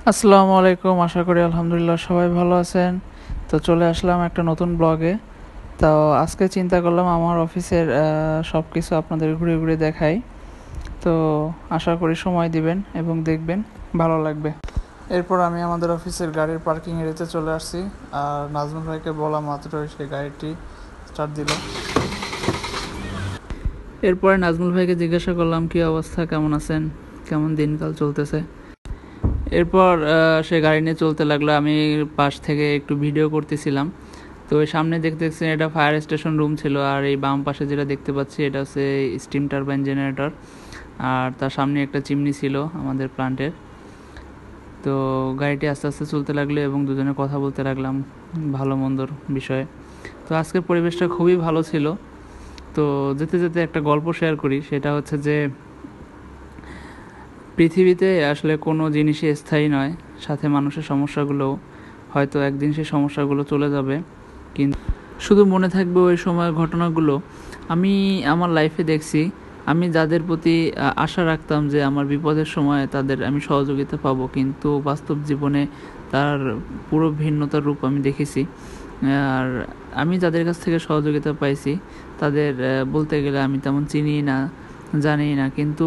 আসসালামু আলাইকুম। আশা করি আলহামদুলিল্লাহ সবাই ভালো আছেন। তো চলে আসলাম একটা নতুন ব্লগে। তো আজকে চিন্তা করলাম আমার অফিসের সব কিছু আপনাদের ঘুরে ঘুরে দেখাই। তো আশা করি সময় দিবেন এবং দেখবেন, ভালো লাগবে। এরপর আমি আমাদের অফিসের গাড়ির পার্কিং এরিয়াতে চলে আসছি। আর নাজমুল ভাইকে বলা মাত্রই সেই গাড়িটি স্টার্ট দিল। এরপরে নাজমুল ভাইকে জিজ্ঞাসা করলাম কী অবস্থা, কেমন আছেন, কেমন দিনকাল চলতেছে। এরপর সে গাড়ি নিয়ে চলতে লাগলো। আমি পাশ থেকে একটু ভিডিও করতেছিলাম। তো সামনে দেখতেছেন এটা ফায়ার স্টেশন রুম ছিল, আর এই বাম পাশে যেটা দেখতে পাচ্ছি এটা হচ্ছে স্টিম টারবাইন জেনারেটর, আর তার সামনে একটা চিমনি ছিল আমাদের প্লান্টের। তো গাড়িটি আস্তে আস্তে চলতে লাগলো এবং দুজনে কথা বলতে লাগলাম ভালো মন্দর বিষয়ে। তো আজকের পরিবেশটা খুবই ভালো ছিল। তো যেতে যেতে একটা গল্প শেয়ার করি, সেটা হচ্ছে যে পৃথিবীতে আসলে কোনো জিনিসই স্থায়ী নয়, সাথে মানুষের সমস্যাগুলোও হয়তো একদিন সেই সমস্যাগুলো চলে যাবে, কিন্তু শুধু মনে থাকবে ওই সময়ের ঘটনাগুলো। আমি আমার লাইফে দেখছি, আমি যাদের প্রতি আশা রাখতাম যে আমার বিপদের সময় তাদের আমি সহযোগিতা পাবো, কিন্তু বাস্তব জীবনে তার পুরো ভিন্নতার রূপ আমি দেখেছি। আর আমি যাদের কাছ থেকে সহযোগিতা পাইছি তাদের বলতে গেলে আমি তেমন চিনি না, জানি না, কিন্তু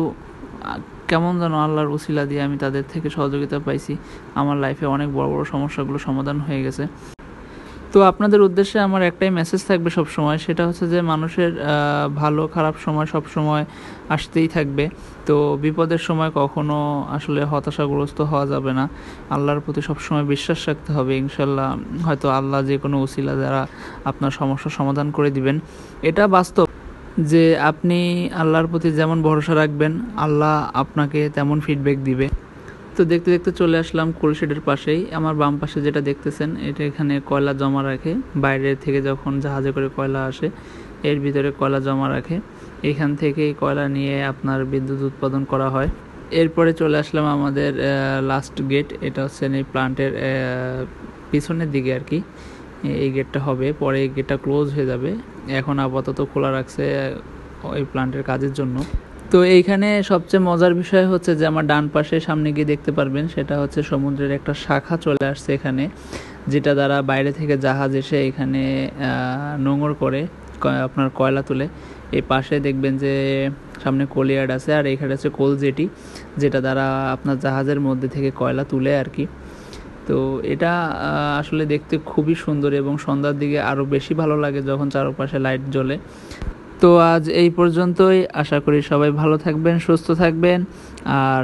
কেমন যেন আল্লাহর উসিলা দিয়ে আমি তাদের থেকে সহযোগিতা পাইছি। আমার লাইফে অনেক বড় বড় সমস্যাগুলো সমাধান হয়ে গেছে। তো আপনাদের উদ্দেশ্যে আমার একটাই মেসেজ থাকবে সব সময়, সেটা হচ্ছে যে মানুষের ভালো খারাপ সময় সব সময় আসতেই থাকবে। তো বিপদের সময় কখনো আসলে হতাশাগ্রস্ত হওয়া যাবে না, আল্লাহর প্রতি সবসময় বিশ্বাস রাখতে হবে। ইনশাল্লাহ হয়তো আল্লাহ যে কোনো উসিলা দ্বারা আপনার সমস্যার সমাধান করে দিবেন। এটা বাস্তব যে আপনি আল্লাহর প্রতি যেমন ভরসা রাখবেন, আল্লাহ আপনাকে তেমন ফিডব্যাক দিবে। তো দেখতে দেখতে চলে আসলাম কোলশেডের পাশেই। আমার বাম পাশে যেটা দেখতেছেন এটা এখানে কয়লা জমা রাখে, বাইরে থেকে যখন জাহাজে করে কয়লা আসে এর ভিতরে কয়লা জমা রাখে, এখান থেকেই কয়লা নিয়ে আপনার বিদ্যুৎ উৎপাদন করা হয়। এরপরে চলে আসলাম আমাদের লাস্ট গেট, এটা হচ্ছে এই প্লান্টের পিছনের দিকে আর কি। এই গেটটা হবে, পরে এই গেটটা ক্লোজ হয়ে যাবে, এখন আপাতত খোলা রাখছে ওই প্লান্টের কাজের জন্য। তো এইখানে সবচেয়ে মজার বিষয় হচ্ছে যে আমার ডান পাশে সামনে গিয়ে দেখতে পারবেন, সেটা হচ্ছে সমুদ্রের একটা শাখা চলে আসছে এখানে, যেটা দ্বারা বাইরে থেকে জাহাজ এসে এখানে নোঙর করে আপনার কয়লা তুলে। এই পাশে দেখবেন যে সামনে কোলিয়ার্ড আছে, আর এখানে আছে কোল জেটি, যেটা দ্বারা আপনার জাহাজের মধ্যে থেকে কয়লা তুলে আর কি। তো এটা আসলে দেখতে খুবই সুন্দর এবং সন্ধ্যার দিকে আরও বেশি ভালো লাগে যখন চারপাশে লাইট জ্বলে। তো আজ এই পর্যন্তই, আশা করি সবাই ভালো থাকবেন, সুস্থ থাকবেন। আর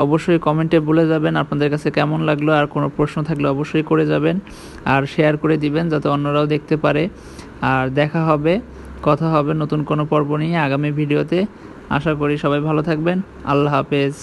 অবশ্যই কমেন্টে বলে যাবেন আপনাদের কাছে কেমন লাগলো, আর কোনো প্রশ্ন থাকলে অবশ্যই করে যাবেন, আর শেয়ার করে দিবেন যাতে অন্যরাও দেখতে পারে। আর দেখা হবে, কথা হবে নতুন কোনো পর্ব নিয়ে আগামী ভিডিওতে। আশা করি সবাই ভালো থাকবেন। আল্লাহ হাফেজ।